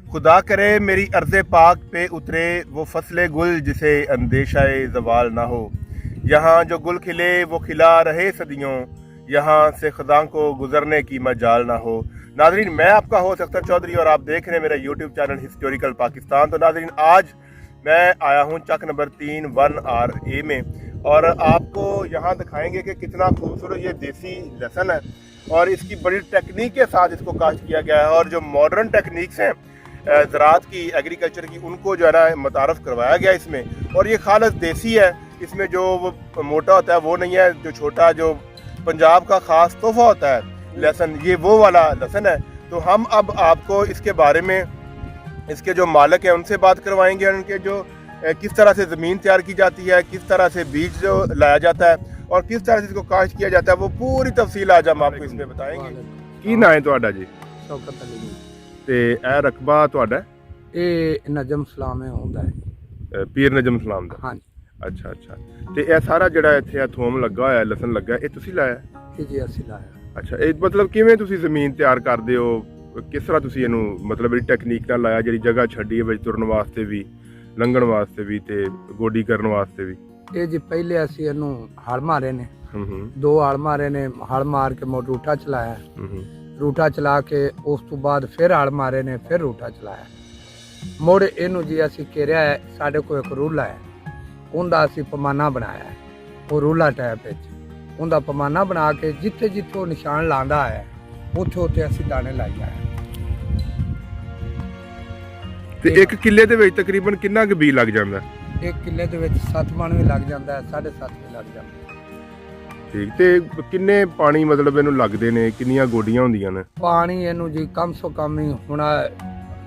खुदा करे मेरी अर्ज़ पाक पे उतरे वो फसले गुल जिसे अंदेशाए ज़वाल ना हो। यहाँ जो गुल खिले वो खिला रहे सदियों, यहाँ से ख़ुदा को गुज़रने की मजाल ना हो। नाज़रीन, मैं आपका होस्ट अख्तर चौधरी और आप देख रहे हैं मेरा यूट्यूब चैनल हिस्टोरिकल पाकिस्तान। तो नाज़रीन, आज मैं आया हूँ चक नंबर 3 1RA में और आपको यहाँ दिखाएंगे कि कितना खूबसूरत ये देसी लहसन है और इसकी बड़ी टेक्निक के साथ इसको काश्त किया गया है। और जो मॉडर्न टेक्निक्स हैं ज़राअत की, एग्रीकल्चर की, उनको जो है ना मुतारफ़ करवाया गया इसमें। और ये खालस देसी है, इसमें जो वो मोटा होता है वो नहीं है, जो छोटा जो पंजाब का ख़ास तोहफ़ा होता है लहसन, ये वो वाला लहसन है। तो हम अब आपको इसके बारे में, इसके जो मालिक हैं उनसे बात करवाएंगे, उनके जो किस तरह से ज़मीन तैयार की जाती है, किस तरह से बीज जो लाया जाता है और किस तरह से इसको काश्त किया जाता है, वो पूरी तफसील आज हम आपको इसमें बताएंगे। की ना है ਤੁਹਾਡਾ ਜੀ? ਸ਼ੌਕਤ ਅਲੀ ਜੀ। ਤੇ ਇਹ ਰਕਬਾ ਤੁਹਾਡਾ? ਇਹ ਨਜਮ ਸਲਾਮ ਹੈ ਹੁੰਦਾ ਹੈ। ਪੀਰ ਨਜਮ ਸਲਾਮ ਦਾ? ਹਾਂਜੀ। ਅੱਛਾ ਅੱਛਾ। ਤੇ ਇਹ ਸਾਰਾ ਜਿਹੜਾ ਇੱਥੇ ਥੋਮ ਲੱਗਾ ਹੋਇਆ, ਲਸਣ ਲੱਗਾ, ਇਹ ਤੁਸੀਂ ਲਾਇਆ? ਇਹ ਜੀ ਅਸੀਂ ਲਾਇਆ। ਅੱਛਾ, ਇਹ ਮਤਲਬ ਕਿਵੇਂ ਤੁਸੀਂ ਜ਼ਮੀਨ ਤਿਆਰ ਕਰਦੇ ਹੋ, ਕਿਸ ਤਰ੍ਹਾਂ ਤੁਸੀਂ ਇਹਨੂੰ ਮਤਲਬ ਜਿਹੜੀ ਟੈਕਨੀਕ ਨਾਲ ਲਾਇਆ, ਜਿਹੜੀ ਜਗ੍ਹਾ ਛੱਡੀ ਹੈ ਵਿੱਚ ਤੁਰਨ ਵਾਸਤੇ ਵੀ, ਲੰਘਣ ਵਾਸਤੇ ਵੀ ਤੇ ਗੋਡੀ ਕਰਨ ਵਾਸਤੇ ਵੀ? ਇਹ ਜੀ ਪਹਿਲੇ ਅਸੀਂ ਇਹਨੂੰ ਹਲ ਮਾਰੇ ਨੇ, ਹੂੰ ਦੋ ਹਲ ਮਾਰੇ ਨੇ, ਹਲ ਮਾਰ ਕੇ ਮੋੜ ਰੂਠਾ ਚਲਾਇਆ, ਹੂੰ ਰੂਠਾ ਚਲਾ ਕੇ ਉਸ ਤੋਂ ਬਾਅਦ ਫਿਰ ਹਲ ਮਾਰੇ ਨੇ, ਫਿਰ ਰੂਠਾ ਚਲਾਇਆ। ਮੁੜ ਇਹਨੂੰ ਜੀ ਅਸੀਂ ਘੇਰਿਆ ਹੈ, ਸਾਡੇ ਕੋਲ ਇੱਕ ਰੂਲਾ ਹੈ, ਉਹਦਾ ਅਸੀਂ ਪੈਮਾਨਾ ਬਣਾਇਆ ਹੈ। ਉਹ ਰੂਲਾ ਟੈਪ ਵਿੱਚ ਉਹਦਾ ਪੈਮਾਨਾ ਬਣਾ ਕੇ ਜਿੱਥੇ ਜਿੱਥੇ ਉਹ ਨਿਸ਼ਾਨ ਲਾਉਂਦਾ ਹੈ ਉੱਥੇ ਉੱਥੇ ਅਸੀਂ ਦਾਣੇ ਲਾਈ ਆਏ। ਤੇ ਇੱਕ ਕਿੱਲੇ ਦੇ ਵਿੱਚ ਤਕਰੀਬਨ ਕਿੰਨਾ ਕੁ ਬੀਜ ਲੱਗ ਜਾਂਦਾ? ਇੱਕ ਕਿੱਲੇ ਦੇ ਵਿੱਚ 7 ਮਣ ਵੀ ਲੱਗ ਜਾਂਦਾ ਹੈ, 7.5 ਵੀ ਲੱਗ ਜਾਂਦਾ ਹੈ। ਠੀਕ। ਤੇ ਕਿੰਨੇ ਪਾਣੀ ਮਤਲਬ ਇਹਨੂੰ ਲੱਗਦੇ ਨੇ, ਕਿੰਨੀਆਂ ਗੋਡੀਆਂ ਹੁੰਦੀਆਂ ਨੇ? ਪਾਣੀ ਇਹਨੂੰ ਜੀ ਕਮ ਸੋ ਕਮ ਹੀ ਹੁਣ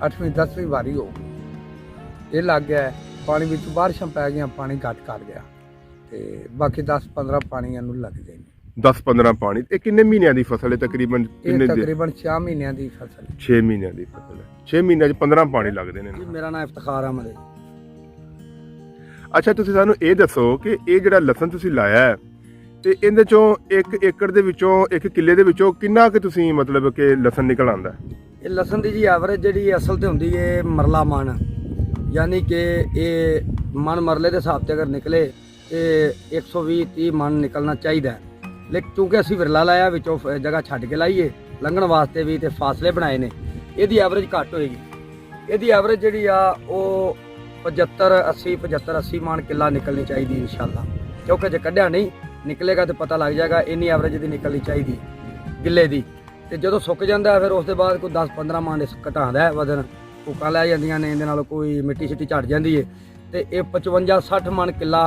8ਵੀਂ 10ਵੀਂ ਵਾਰੀ ਹੋ ਗਈ ਇਹ ਲੱਗ ਗਿਆ ਹੈ। ਪਾਣੀ ਵਿੱਚ ਬਾਰਿਸ਼ਾਂ ਪੈ ਗਈਆਂ, ਪਾਣੀ ਘੱਟ ਕਰ ਗਿਆ ਤੇ ਬਾਕੀ 10-15 ਪਾਣੀ ਇਹਨੂੰ ਲੱਗ ਜਾਏ। 10-15 ਪਾਣੀ। ਇਹ ਕਿੰਨੇ ਮਹੀਨਿਆਂ ਦੀ ਫਸਲ ਹੈ ਤਕਰੀਬਨ? ਇਹ ਤਕਰੀਬਨ 6 ਮਹੀਨਿਆਂ ਦੀ ਫਸਲ ਹੈ। 6 ਮਹੀਨਿਆਂ ਦੀ ਫਸਲ ਹੈ। 6 ਮਹੀਨਿਆਂ 'ਚ 15 ਪਾਣੀ ਲੱਗਦੇ ਨੇ। ਜੀ ਮੇਰਾ ਨਾਮ ਇਫਤਖਾਰ ਅਹਿਮਦ ਹੈ। ਅੱਛਾ, ਤੁਸੀਂ ਸਾਨੂੰ ਇਹ ਦੱਸੋ ਕਿ ਇਹ ਜਿਹੜਾ ਲਸਣ ਤੁਸੀਂ ਲਾਇਆ ਹੈ ਤੇ ਇਹਦੇ ਚੋਂ 1 ਏਕੜ ਦੇ ਵਿੱਚੋਂ, 1 ਕਿੱਲੇ ਦੇ ਵਿੱਚੋਂ ਕਿੰਨਾ ਕੁ ਤੁਸੀਂ ਮਤਲਬ ਕਿ ਲਸਣ ਨਿਕਲ ਆਉਂਦਾ? ਇਹ ਲਸਣ ਦੀ ਜੀ ਐਵਰੇਜ ਜਿਹੜੀ ਅਸਲ ਤੇ ਹੁੰਦੀ ਹੈ ਮਰਲਾ ਮਣ, ਯਾਨੀ ਕਿ ਇਹ ਮਣ ਮਰਲੇ ਦੇ ਹਿਸਾਬ ਤੇ ਅਗਰ ਨਿਕਲੇ ਤੇ 120-30 ਮਣ ਨਿਕਲਣਾ ਚਾਹੀਦਾ। ਲੇਕਿਨ ਕਿਉਂਕਿ ਅਸੀਂ ਵਿਰਲਾ ਲਾਇਆ, ਵਿੱਚੋਂ ਜਗ੍ਹਾ ਛੱਡ ਕੇ ਲਾਈਏ ਲੰਘਣ ਵਾਸਤੇ ਵੀ ਤੇ ਫਾਸਲੇ ਬਣਾਏ ਨੇ, ਇਹਦੀ ਐਵਰੇਜ ਘੱਟ ਹੋਏਗੀ। ਇਹਦੀ ਐਵਰੇਜ ਜਿਹੜੀ ਆ ਉਹ 75-80 ਮਣ ਕਿੱਲਾ ਨਿਕਲਣੀ ਚਾਹੀਦੀ ਇਨਸ਼ਾਅੱਲਾ। ਕਿਉਂਕਿ ਜੇ ਕੱਢਿਆ ਨਹੀਂ ਨਿਕਲੇਗਾ ਤੇ ਪਤਾ ਲੱਗ ਜਾਏਗਾ, ਇੰਨੀ ਐਵਰੇਜ ਦੀ ਨਿਕਲਣੀ ਚਾਹੀਦੀ ਗਿੱਲੇ ਦੀ। ਤੇ ਜਦੋਂ ਸੁੱਕ ਜਾਂਦਾ ਫਿਰ ਉਸ ਦੇ ਬਾਅਦ ਕੋਈ 10-15 ਮਣ ਘਟਾਉਂਦਾ ਵਜ਼ਨ, ਭੁੱਕਾਂ ਲੈ ਜਾਂਦੀਆਂ ਨੇ, ਇਹਦੇ ਨਾਲ ਕੋਈ ਮਿੱਟੀ ਸਿੱਟੀ ਝੜ ਜਾਂਦੀ ਹੈ ਤੇ ਇਹ 55-60 ਮਣ ਕਿੱਲਾ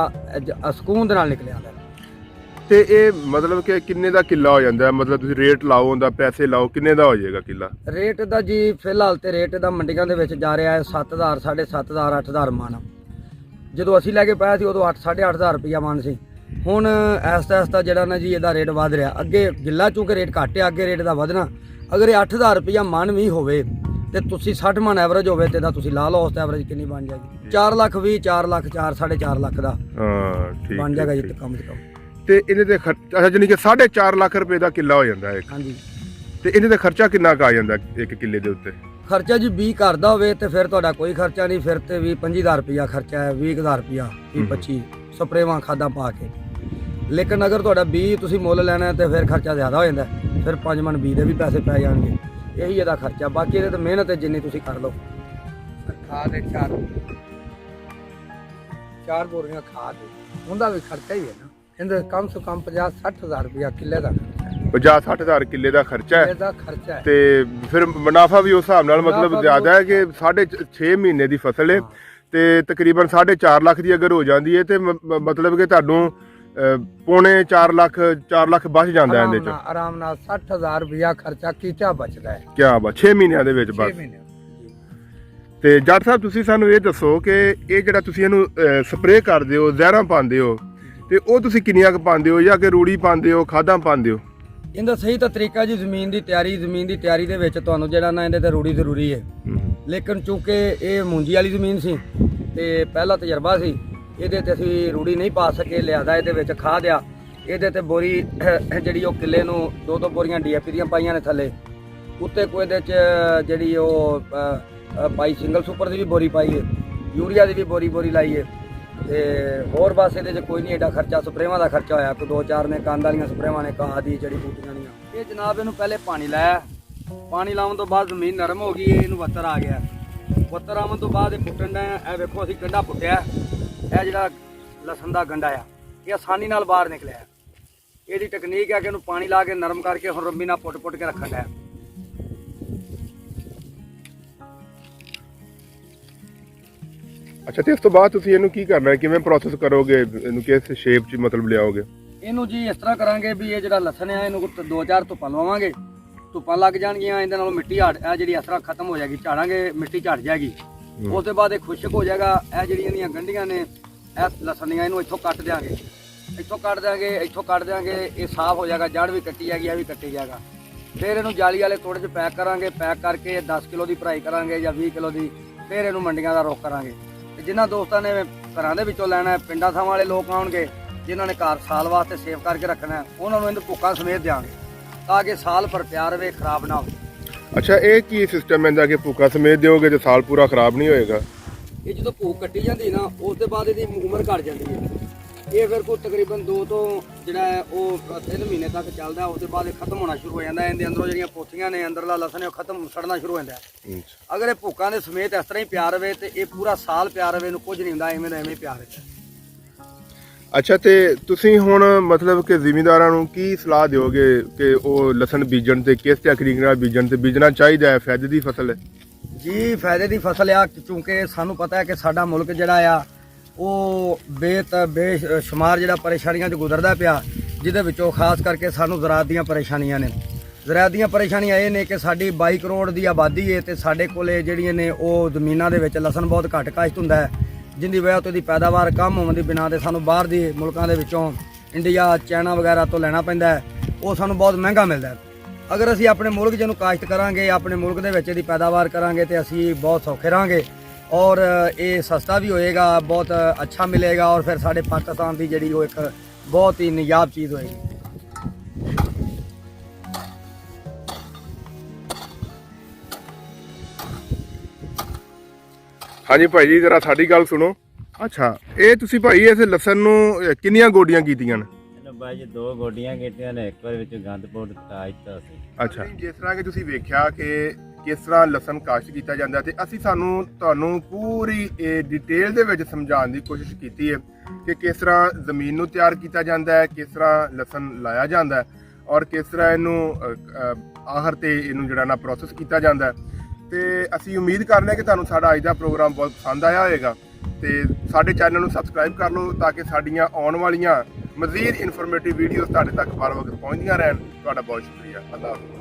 ਸਕੂਨ ਦੇ ਨਾਲ ਨਿਕਲ ਆਉਂਦਾ। ਤੇ ਇਹ ਮਤਲਬ ਕਿ ਕਿੰਨੇ ਦਾ ਕਿੱਲਾ ਹੋ ਜਾਂਦਾ? ਮਤਲਬ ਤੁਸੀਂ ਰੇਟ ਲਾਓ ਉਹਦਾ, ਪੈਸੇ ਲਾਓ, ਕਿੰਨੇ ਦਾ ਹੋ ਜਾਏਗਾ ਕਿੱਲਾ? ਰੇਟ ਦਾ ਜੀ ਫਿਲਹਾਲ ਤੇ ਰੇਟ ਦਾ ਮੰਡੀਆਂ ਦੇ ਵਿੱਚ ਜਾ ਰਿਹਾ ਹੈ 7,000, 7,500, 8,000 ਮਣ। ਜਦੋਂ ਅਸੀਂ ਲੈ ਕੇ ਪਾਇਆ ਸੀ ਉਦੋਂ 8,500 ਰੁਪਇਆ ਮਣ ਸੀ। ਹੁਣ ਐਸਤਾ ਜਿਹੜਾ ਨਾ ਜੀ ਇਹਦਾ ਰੇਟ ਵੱਧ ਰਿਹਾ। ਅੱਗੇ ਗਿੱਲਾ ਚੂੰਕਿ ਰੇਟ ਘੱਟ ਹੈ, ਅੱਗੇ ਰੇਟ ਦਾ ਵਧਣਾ। ਅਗਰ ਇਹ 8,000 ਰੁਪਇਆ ਮਣ ਵੀ ਹੋਵੇ ਤੇ ਤੁਸੀਂ 60 ਮਣ ਐਵਰੇਜ ਹੋਵੇ ਤੇ ਦਾ ਤੁਸੀਂ ਲਾ ਲਓ ਉਸ ਤੇ ਐਵਰੇਜ ਕਿੰਨੀ ਬਣ ਜਾਏਗੀ? 4 ਲੱਖ 20, 4 ਲੱਖ 4, 4.5 ਲੱਖ ਦਾ ਠੀਕ ਬਣ ਜਾਏਗਾ ਜੀ ਕਮ ਸੇ ਕਮ। ਤੇ ਇਹਦੇ ਤੇ ਖਰਚਾ ਜਾਨੀ ਕਿ 4.5 ਲੱਖ ਰੁਪਏ ਦਾ ਕਿੱਲਾ ਹੋ ਜਾਂਦਾ ਹੈ। ਹਾਂਜੀ। ਤੇ ਇਹਦੇ ਤੇ ਖਰਚਾ ਕਿੰਨਾ ਕੁ ਆ ਜਾਂਦਾ 1 ਕਿੱਲੇ ਦੇ ਉੱਤੇ? ਖਰਚਾ ਜੀ 20 ਘਰ ਦਾ ਹੋਵੇ ਤੇ ਫਿਰ ਤੁਹਾਡਾ ਕੋਈ ਖਰਚਾ ਨਹੀਂ, ਫਿਰ ਤੇ 20-25,000 ਰੁਪਇਆ ਖਰਚਾ ਹੈ, 20,000 ਰੁਪਇਆ 20-25 ਸਪਰੇਵਾਂ ਖਾਦਾਂ ਪਾ ਕੇ। ਲੇਕਿਨ ਅਗਰ ਤੁਹਾਡਾ 20 ਤੁਸੀਂ ਮੁੱਲ ਲੈਣਾ ਤੇ ਫਿਰ ਖਰਚਾ ਜ਼ਿਆਦਾ ਹੋ ਜਾਂਦਾ, ਫਿਰ 5 ਮਣ ਬੀਜ ਦੇ ਵੀ ਪੈਸੇ ਪੈ ਜਾਣਗੇ। ਇਹੀ ਇਹਦਾ ਖਰਚਾ। ਬਾਕੀ ਇਹਦੇ ਤੇ ਮਿਹਨਤ ਹੈ ਜਿੰਨੀ ਤੁਸੀਂ ਕਰ ਲਓ। ਖਾਦ ਦੇ 4 ਬੋਰੀਆਂ ਖਾਦ ਉਹਦਾ ਵੀ ਖਰਚਾ ਹੀ ਹੈ ਨਾ। ਇਹਦੇ ਕਮ ਸੇ ਕਮ 50-60,000 ਰੁਪਇਆ ਕਿੱਲੇ ਦਾ ਖਰਚਾ ਹੈ। 50-60,000 ਕਿੱਲੇ ਦਾ ਖਰਚਾ ਹੈ। ਇਹਦਾ ਖਰਚਾ ਹੈ ਤੇ ਫਿਰ ਮੁਨਾਫਾ ਵੀ ਉਸ ਹਿਸਾਬ ਨਾਲ ਮਤਲਬ ਜ਼ਿਆਦਾ ਹੈ ਕਿ 6.5 ਮਹੀਨੇ ਦੀ ਫਸਲ ਹੈ ਤੇ ਤਕਰੀਬਨ 4.5 ਲੱਖ ਦੀ ਅਗਰ ਹੋ ਜਾਂਦੀ ਹੈ ਤੇ ਮਤਲਬ ਕਿ ਤੁਹਾਨੂੰ ਪੌਣੇ 4 ਲੱਖ ਬਚ ਜਾਂਦਾ ਇਹਦੇ ਚ ਆਰਾਮ ਨਾਲ। 60,000 ਰੁਪਇਆ ਖਰਚਾ ਕੀਚਾ ਬਚਦਾ ਹੈ। ਕੀ ਬਾਤ, 6 ਮਹੀਨਿਆਂ ਦੇ ਵਿੱਚ ਬਸ। ਤੇ ਜੱਟ ਸਾਹਿਬ ਤੁਸੀਂ ਸਾਨੂੰ ਇਹ ਦੱਸੋ ਕਿ ਇਹ ਜਿਹੜਾ ਤੁਸੀਂ ਇਹਨੂੰ ਸਪਰੇਅ ਕਰਦੇ ਹੋ, ਜ਼ਹਿਰਾਂ ਪਾਉਂਦੇ ਹੋ, ਤੇ ਉਹ ਤੁਸੀਂ ਕਿੰਨੀਆਂ ਕੁ ਪਾਉਂਦੇ ਹੋ ਜਾਂ ਕਿ ਰੂੜੀ ਪਾਉਂਦੇ ਹੋ, ਖਾਦਾਂ ਪਾਉਂਦੇ ਹੋ? ਇਹਦਾ ਸਹੀ ਤਾਂ ਤਰੀਕਾ ਜੀ ਜ਼ਮੀਨ ਦੀ ਤਿਆਰੀ ਦੇ ਵਿੱਚ ਤੁਹਾਨੂੰ ਜਿਹੜਾ ਨਾ ਇਹਦੇ ਤੇ ਰੂੜੀ ਜ਼ਰੂਰੀ ਹੈ। ਲੇਕਿਨ ਚੂੰਕਿ ਇਹ ਮੂੰਜੀ ਵਾਲੀ ਜ਼ਮੀਨ ਸੀ ਤੇ ਪਹਿਲਾ ਤਜਰਬਾ ਸੀ, ਇਹਦੇ ਤੇ ਅਸੀਂ ਰੂੜੀ ਨਹੀਂ ਪਾ ਸਕੇ, ਲਿਆਦਾ ਇਹਦੇ ਵਿੱਚ ਖਾਦ ਆ। ਇਹਦੇ ਤੇ ਬੋਰੀ ਜਿਹੜੀ ਉਹ ਕਿੱਲੇ ਨੂੰ 2 ਬੋਰੀਆਂ DAP ਦੀਆਂ ਪਾਈਆਂ ਨੇ ਥੱਲੇ, ਉੱਤੇ ਕੋਈ ਇਹਦੇ 'ਚ ਜਿਹੜੀ ਉਹ ਪਾਈ, ਸਿੰਗਲ ਸੁਪਰ ਦੀ ਵੀ ਬੋਰੀ ਪਾਈ ਹੈ, ਯੂਰੀਆ ਦੀ ਵੀ ਬੋਰੀ ਲਾਈ ਹੈ। ਤੇ ਹੋਰ ਬਸ ਇਹਦੇ 'ਚ ਕੋਈ ਨਹੀਂ ਐਡਾ ਖਰਚਾ, ਸਪਰੇਵਾਂ ਦਾ ਖਰਚਾ ਹੋਇਆ, ਕੋਈ 2-4 ਨੇ ਕੰਦ ਵਾਲੀਆਂ ਸਪਰੇਵਾਂ ਨੇ, ਘਾਹ ਦੀ ਜੜੀ ਬੂਟੀਆਂ ਦੀਆਂ। ਇਹ ਜਨਾਬ ਇਹਨੂੰ ਪਹਿਲੇ ਪਾਣੀ ਲਾਇਆ, ਪਾਣੀ ਲਾਉਣ ਤੋਂ ਬਾਅਦ ਜ਼ਮੀਨ ਨਰਮ ਹੋ ਗਈ, ਇਹਨੂੰ ਵੱਤਰ ਆ ਗਿਆ। ਵੱਤਰ ਆਉਣ ਤੋਂ ਬਾਅਦ ਇਹ ਪੁੱਟਣ ਦਾ, ਇਹ ਵੇਖੋ ਅਸੀਂ ਗੰਢਾ ਪੁੱਟਿਆ, ਇਹ ਜਿਹੜਾ ਲਸਣ ਦਾ ਗੰਢਾ ਆ ਇਹ ਆਸਾਨੀ ਨਾਲ ਬਾਹਰ ਨਿਕਲਿਆ। ਇਹਦੀ ਟੈਕਨੀਕ ਹੈ ਕਿ ਇਹਨੂੰ ਪਾਣੀ ਲਾ ਕੇ ਨਰਮ ਕਰਕੇ ਹੁਣ ਰੰਬੀ ਨਾਲ ਪੁੱਟ ਕੇ ਰੱਖਣ ਦਾ। ਅੱਛਾ, ਤੇ ਇਸ ਤੋਂ ਬਾਅਦ ਤੁਸੀਂ ਇਹਨੂੰ ਕੀ ਕਰਨਾ ਹੈ, ਕਿਵੇਂ ਪ੍ਰੋਸੈਸ ਕਰੋਗੇ, ਇਹਨੂੰ ਕਿਸ ਸ਼ੇਪ 'ਚ ਮਤਲਬ ਲਿਆਓਗੇ? ਇਹਨੂੰ ਜੀ ਇਸ ਤਰ੍ਹਾਂ ਕਰਾਂਗੇ ਵੀ ਇਹ ਜਿਹੜਾ ਲਸਣ ਆ ਇਹਨੂੰ 2-4 ਧੁੱਪਾਂ ਲਵਾਵਾਂਗੇ, ਧੁੱਪਾਂ ਲੱਗ ਜਾਣਗੀਆਂ, ਇਹਦੇ ਨਾਲੋਂ ਮਿੱਟੀ ਹਟ ਇਹ ਜਿਹੜੀ ਇਸ ਤਰ੍ਹਾਂ ਖਤਮ ਹੋ ਜਾਏਗੀ, ਝਾੜਾਂਗੇ ਮਿੱਟੀ ਝੜ ਜਾਏਗੀ। ਉਸ ਤੋਂ ਬਾਅਦ ਇਹ ਖੁਸ਼ਕ ਹੋ ਜਾਏਗਾ। ਇਹ ਜਿਹੜੀਆਂ ਇਹਦੀਆਂ ਗੰਢੀਆਂ ਨੇ ਇਹ ਲਸਣ ਦੀਆਂ, ਇਹਨੂੰ ਇੱਥੋਂ ਕੱਟ ਦਿਆਂਗੇ, ਇੱਥੋਂ ਕੱਟ ਦਿਆਂਗੇ, ਇਹ ਸਾਫ਼ ਹੋ ਜਾਏਗਾ, ਜੜ ਵੀ ਕੱਟੀ ਜਾਏਗੀ, ਇਹ ਵੀ ਕੱਟੀ ਜਾਏਗਾ। ਫਿਰ ਇਹਨੂੰ ਜਾਲੀ ਵਾਲੇ ਤੋੜੇ 'ਚ ਪੈਕ ਕਰਾਂਗੇ, ਪੈਕ ਕਰਕੇ 10 ਕਿਲੋ ਦੀ ਭਰਾਈ ਕਰਾਂਗੇ ਜਾਂ 20 ਕਿਲੋ ਦੀ। ਫਿਰ ਇਹਨੂੰ ਮੰਡੀਆਂ ਦਾ ਰੁੱਖ ਕਰਾਂਗੇ। ਤੇ ਜਿਨ੍ਹਾਂ ਦੋਸਤਾਂ ਨੇ ਘਰਾਂ ਦੇ ਵਿੱਚੋਂ ਲੈਣਾ ਹੈ, ਪਿੰਡਾਂ ਥਾਵਾਂ ਵਾਲੇ ਲੋਕ ਆਉਣਗੇ ਜਿਨ੍ਹਾਂ ਨੇ ਘਰ ਸਾਲ ਵਾਸਤੇ ਸੇਵ ਕਰਕੇ ਰੱਖਣਾ, ਉਹਨਾਂ ਨੂੰ ਇਹਨੂੰ ਭੁੱਕਾਂ ਸਮੇਤ ਦਿਆਂਗੇ ਤਾਂ ਕਿ ਸਾਲ ਭਰ ਪਿਆ ਰਵੇ, ਖਰਾਬ ਨਾ ਹੋਵੇ। ਅੱਛਾ, ਇਹ ਕੀ ਸਿਸਟਮ ਹੈ ਕਿ ਭੁੱਕਾ ਸਮੇਤ ਦਿਓਗੇ ਤੇ ਸਾਲ ਪੂਰਾ ਖਰਾਬ ਨਹੀਂ ਹੋਏਗਾ? ਇਹ ਜਦੋਂ ਭੂਕ ਕੱਟੀ ਜਾਂਦੀ ਨਾ ਉਸ ਤੋਂ ਬਾਅਦ ਇਹਦੀ ਉਮਰ ਘਟ ਜਾਂਦੀ ਹੈ। ਇਹ ਫਿਰ ਕੋਈ ਤਕਰੀਬਨ 2 ਤੋਂ ਜਿਹੜਾ ਹੈ ਉਹ 3 ਮਹੀਨੇ ਤੱਕ ਚੱਲਦਾ। ਉਸ ਤੋਂ ਬਾਅਦ ਇਹ ਖਤਮ ਹੋਣਾ ਸ਼ੁਰੂ ਹੋ ਜਾਂਦਾ। ਇਹਦੇ ਅੰਦਰੋਂ ਜਿਹੜੀਆਂ ਪੋਥੀਆਂ ਨੇ, ਅੰਦਰਲਾ ਲਸਣ ਹੈ ਉਹ ਖਤਮ ਸੜਨਾ ਸ਼ੁਰੂ ਹੋ ਜਾਂਦਾ। ਅਗਰ ਇਹ ਭੁੱਕਾਂ ਦੇ ਸਮੇਤ ਇਸ ਤਰ੍ਹਾਂ ਹੀ ਪਿਆ ਰਵੇ ਤੇ ਇਹ ਪੂਰਾ ਸਾਲ ਪਿਆ ਰਵੇ, ਇਹਨੂੰ ਕੁਝ ਨਹੀਂ ਹੁੰਦਾ, ਐਵੇਂ ਦਾ ਐਵੇਂ ਪਿਆ ਰਹੇ। ਅੱਛਾ, ਤੇ ਤੁਸੀਂ ਹੁਣ ਮਤਲਬ ਕਿ ਜ਼ਿਮੀਂਦਾਰਾਂ ਨੂੰ ਕੀ ਸਲਾਹ ਦਿਓਗੇ ਕਿ ਉਹ ਲਸਣ ਬੀਜਣ ਤੇ ਕਿਸ ਤਕਨੀਕ ਨਾਲ ਬੀਜਣ, ਤੇ ਬੀਜਣਾ ਚਾਹੀਦਾ ਹੈ? ਫਾਇਦੇ ਦੀ ਫਸਲ ਹੈ ਜੀ, ਫਾਇਦੇ ਦੀ ਫਸਲ ਆ, ਕਿਉਂਕਿ ਸਾਨੂੰ ਪਤਾ ਹੈ ਕਿ ਸਾਡਾ ਮੁਲਕ ਜਿਹੜਾ ਆ ਉਹ ਬੇਸ਼ੁਮਾਰ ਜਿਹੜਾ ਪਰੇਸ਼ਾਨੀਆਂ 'ਚ ਗੁਜ਼ਰਦਾ ਪਿਆ, ਜਿਹਦੇ ਵਿੱਚੋਂ ਖਾਸ ਕਰਕੇ ਸਾਨੂੰ ਜ਼ਰਾਅਤ ਦੀਆਂ ਪਰੇਸ਼ਾਨੀਆਂ ਨੇ। ਜ਼ਰਾਅਤ ਦੀਆਂ ਪਰੇਸ਼ਾਨੀਆਂ ਇਹ ਨੇ ਕਿ ਸਾਡੀ 22 ਕਰੋੜ ਦੀ ਆਬਾਦੀ ਹੈ ਤੇ ਸਾਡੇ ਕੋਲੇ ਜਿਹੜੀਆਂ ਨੇ ਉਹ ਜ਼ਮੀਨਾਂ ਦੇ ਵਿੱਚ ਲਸਣ ਬਹੁਤ ਘੱਟ ਕਾਸ਼ਤ ਹੁੰਦਾ ਹੈ, ਜਿੰਦੀ ਵਜ੍ਹਾ ਤੋਂ ਇਹਦੀ ਪੈਦਾਵਾਰ ਕਮ ਹੋਣ ਦੀ ਬਿਨਾਂ ਤੇ ਸਾਨੂੰ ਬਾਹਰ ਦੇ ਮੁਲਕਾਂ ਦੇ ਵਿੱਚੋਂ, ਇੰਡੀਆ, ਚਾਈਨਾ ਵਗੈਰਾ ਤੋਂ ਲੈਣਾ ਪੈਂਦਾ ਹੈ। ਉਹ ਸਾਨੂੰ ਬਹੁਤ ਮਹਿੰਗਾ ਮਿਲਦਾ ਹੈ। ਅਗਰ ਅਸੀਂ ਆਪਣੇ ਮੁਲਕ 'ਚ ਇਹਨੂੰ ਕਾਸ਼ਤ ਕਰਾਂਗੇ, ਆਪਣੇ ਮੁਲਕ ਦੇ ਵਿੱਚ ਇਹਦੀ ਪੈਦਾਵਾਰ ਕਰਾਂਗੇ ਤੇ ਅਸੀਂ ਬਹੁਤ ਸੌਖੇ ਰਹਾਂਗੇ ਔਰ ਇਹ ਸਸਤਾ ਵੀ ਹੋਏਗਾ, ਬਹੁਤ ਅੱਛਾ ਮਿਲੇਗਾ ਔਰ ਫਿਰ ਸਾਡੇ ਪਾਕਿਸਤਾਨ ਦੀ ਜਿਹੜੀ ਉਹ ਇੱਕ ਬਹੁਤ ਹੀ ਨਿਯਾਬ ਚੀਜ਼ ਹੋਏਗੀ। ਹਾਂਜੀ ਭਾਈ ਜੀ, ਜਰਾ ਸਾਡੀ ਗੱਲ ਸੁਣੋ। ਅੱਛਾ, ਇਹ ਤੁਸੀਂ ਭਾਈ ਇਸ ਲਸਣ ਨੂੰ ਕਿੰਨੀਆਂ ਗੋਡੀਆਂ ਕੀਤੀਆਂ ਨੇ? ਬਾਈ ਜੀ 2 ਗੋਡੀਆਂ ਕੀਤੀਆਂ ਨੇ, ਇੱਕ ਵਾਰ ਵਿੱਚ ਗੰਦ ਪਾਊਡਰ ਪਾ ਦਿੱਤਾ ਸੀ। ਅੱਛਾ, ਜਿਸ ਤਰ੍ਹਾਂ ਕਿ ਤੁਸੀਂ ਵੇਖਿਆ ਕਿ ਕਿਸ ਤਰ੍ਹਾਂ ਲਸਣ ਕਾਸ਼ਤ ਕੀਤਾ ਜਾਂਦਾ, ਤੇ ਅਸੀਂ ਤੁਹਾਨੂੰ ਪੂਰੀ ਡਿਟੇਲ ਦੇ ਵਿੱਚ ਸਮਝਾਉਣ ਦੀ ਕੋਸ਼ਿਸ਼ ਕੀਤੀ ਹੈ ਕਿ ਕਿਸ ਤਰ੍ਹਾਂ ਜ਼ਮੀਨ ਨੂੰ ਤਿਆਰ ਕੀਤਾ ਜਾਂਦਾ ਹੈ, ਕਿਸ ਤਰ੍ਹਾਂ ਲਸਣ ਲਾਇਆ ਜਾਂਦਾ ਹੈ ਔਰ ਕਿਸ ਤਰ੍ਹਾਂ ਇਹਨੂੰ ਆਖਰ ਤੇ ਇਹਨੂੰ ਜਿਹੜਾ ਨਾ ਪ੍ਰੋਸੈਸ ਕੀਤਾ ਜਾਂਦਾ ਹੈ। ਤੇ ਅਸੀਂ ਉਮੀਦ ਕਰਦੇ ਹਾਂ ਕਿ ਤੁਹਾਨੂੰ ਸਾਡਾ ਅੱਜ ਦਾ ਪ੍ਰੋਗਰਾਮ ਬਹੁਤ ਪਸੰਦ ਆਇਆ ਹੋਵੇਗਾ। ਤੇ ਸਾਡੇ ਚੈਨਲ ਨੂੰ ਸਬਸਕ੍ਰਾਈਬ ਕਰ ਲਓ ਤਾਂ ਕਿ ਸਾਡੀਆਂ ਆਉਣ ਵਾਲੀਆਂ ਮਜ਼ੀਦ ਇਨਫੋਰਮੇਟਿਵ ਵੀਡੀਓਜ਼ ਤੁਹਾਡੇ ਤੱਕ ਹਰ ਵਕਤ ਪਹੁੰਚਦੀਆਂ ਰਹਿਣ। ਤੁਹਾਡਾ ਬਹੁਤ ਸ਼ੁਕਰੀਆ। ਅੱਲਾਹ ਹਾਫ਼ਿਜ਼।